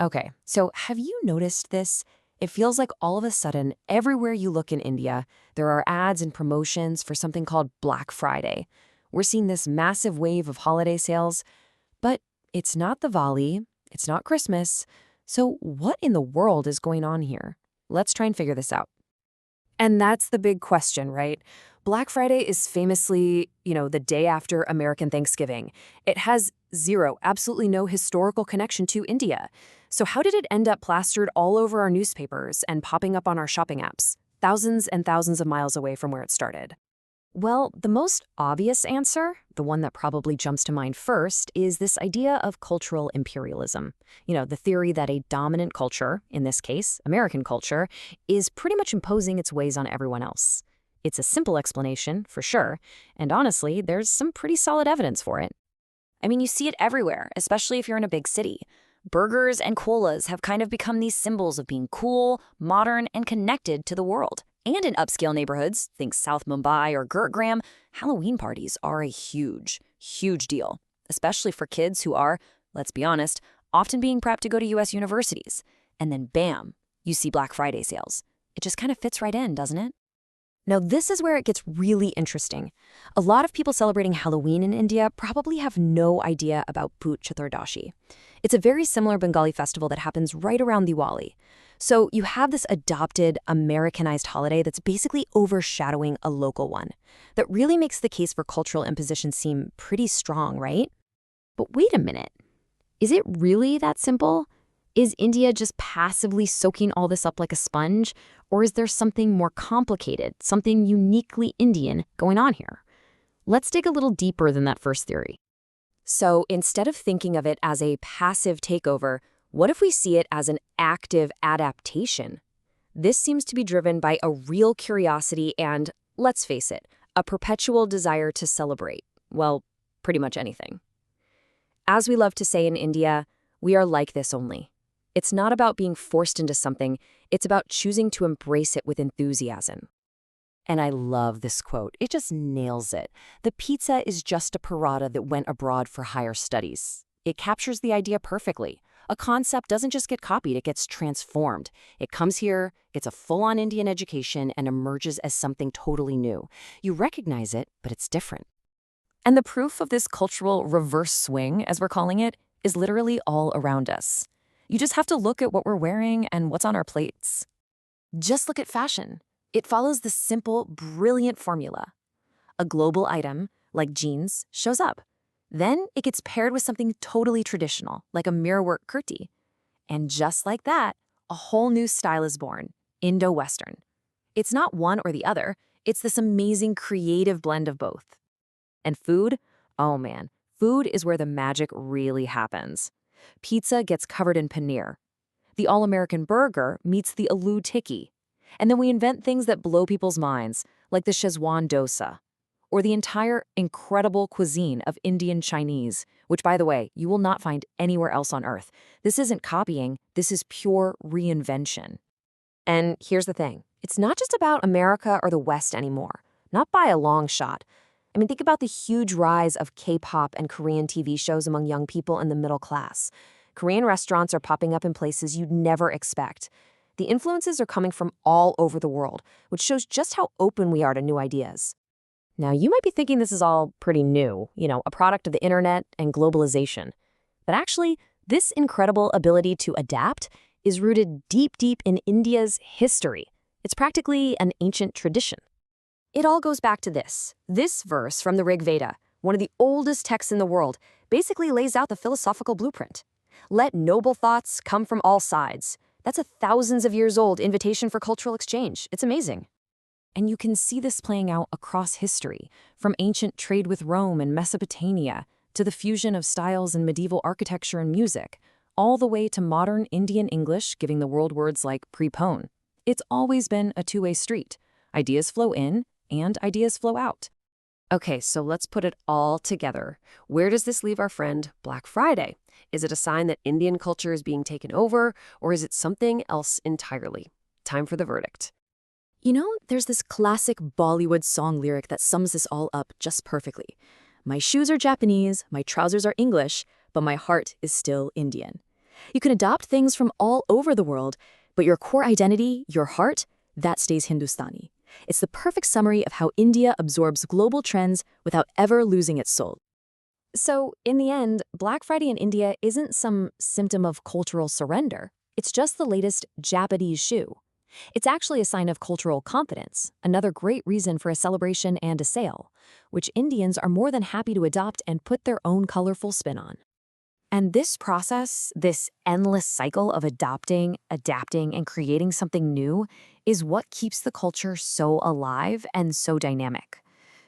Okay, so have you noticed this? It feels like all of a sudden, everywhere you look in India, there are ads and promotions for something called Black Friday. We're seeing this massive wave of holiday sales, but it's not Diwali, it's not Christmas. So, what in the world is going on here? Let's try and figure this out. And that's the big question, right? Black Friday is famously, the day after American Thanksgiving. It has zero, absolutely no historical connection to India. So how did it end up plastered all over our newspapers and popping up on our shopping apps, thousands and thousands of miles away from where it started? Well, the most obvious answer, the one that probably jumps to mind first, is this idea of cultural imperialism. The theory that a dominant culture, in this case, American culture, is pretty much imposing its ways on everyone else. It's a simple explanation, for sure, and honestly, there's some pretty solid evidence for it. I mean, you see it everywhere, especially if you're in a big city. Burgers and colas have kind of become these symbols of being cool, modern, and connected to the world. And in upscale neighborhoods, think South Mumbai or Gurgaon, Halloween parties are a huge, huge deal, especially for kids who are, let's be honest, often being prepped to go to US universities. And then bam, you see Black Friday sales. It just kind of fits right in, doesn't it? Now, this is where it gets really interesting. A lot of people celebrating Halloween in India probably have no idea about Bhut Chaturdashi. It's a very similar Bengali festival that happens right around Diwali. So you have this adopted, Americanized holiday that's basically overshadowing a local one. That really makes the case for cultural imposition seem pretty strong, right? But wait a minute. Is it really that simple? Is India just passively soaking all this up like a sponge? Or is there something more complicated, something uniquely Indian going on here? Let's dig a little deeper than that first theory. So instead of thinking of it as a passive takeover, what if we see it as an active adaptation? This seems to be driven by a real curiosity and, let's face it, a perpetual desire to celebrate. Well, pretty much anything. As we love to say in India, we are like this only. It's not about being forced into something, it's about choosing to embrace it with enthusiasm. And I love this quote. It just nails it. The pizza is just a paratha that went abroad for higher studies. It captures the idea perfectly. A concept doesn't just get copied, it gets transformed. It comes here, gets a full-on Indian education, and emerges as something totally new. You recognize it, but it's different. And the proof of this cultural reverse swing, as we're calling it, is literally all around us. You just have to look at what we're wearing and what's on our plates. Just look at fashion. It follows the simple, brilliant formula. A global item, like jeans, shows up. Then it gets paired with something totally traditional, like a mirrorwork kurti. And just like that, a whole new style is born, Indo-Western. It's not one or the other, it's this amazing creative blend of both. And food? Oh man, food is where the magic really happens. Pizza gets covered in paneer. The all-American burger meets the aloo tikki. And then we invent things that blow people's minds, like the Szechuan dosa, or the entire incredible cuisine of Indian Chinese, which, by the way, you will not find anywhere else on Earth. This isn't copying, this is pure reinvention. And here's the thing. It's not just about America or the West anymore. Not by a long shot. I mean, think about the huge rise of K-pop and Korean TV shows among young people in the middle class. Korean restaurants are popping up in places you'd never expect. The influences are coming from all over the world, which shows just how open we are to new ideas. Now, you might be thinking this is all pretty new, a product of the internet and globalization. But actually, this incredible ability to adapt is rooted deep, deep in India's history. It's practically an ancient tradition. It all goes back to this. This verse from the Rig Veda, one of the oldest texts in the world, basically lays out the philosophical blueprint. Let noble thoughts come from all sides. That's a thousands of years old invitation for cultural exchange. It's amazing. And you can see this playing out across history, from ancient trade with Rome and Mesopotamia to the fusion of styles in medieval architecture and music, all the way to modern Indian English giving the world words like prepone. It's always been a two-way street. Ideas flow in and ideas flow out. Okay, so let's put it all together. Where does this leave our friend Black Friday? Is it a sign that Indian culture is being taken over, or is it something else entirely? Time for the verdict. There's this classic Bollywood song lyric that sums this all up just perfectly. My shoes are Japanese, my trousers are English, but my heart is still Indian. You can adopt things from all over the world, but your core identity, your heart, that stays Hindustani. It's the perfect summary of how India absorbs global trends without ever losing its soul. So, in the end, Black Friday in India isn't some symptom of cultural surrender. It's just the latest Japanese shoe. It's actually a sign of cultural confidence, another great reason for a celebration and a sale, which Indians are more than happy to adopt and put their own colorful spin on. And this process, this endless cycle of adopting, adapting, and creating something new is what keeps the culture so alive and so dynamic.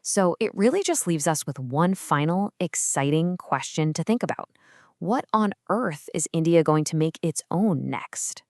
So it really just leaves us with one final, exciting question to think about. What on earth is India going to make its own next?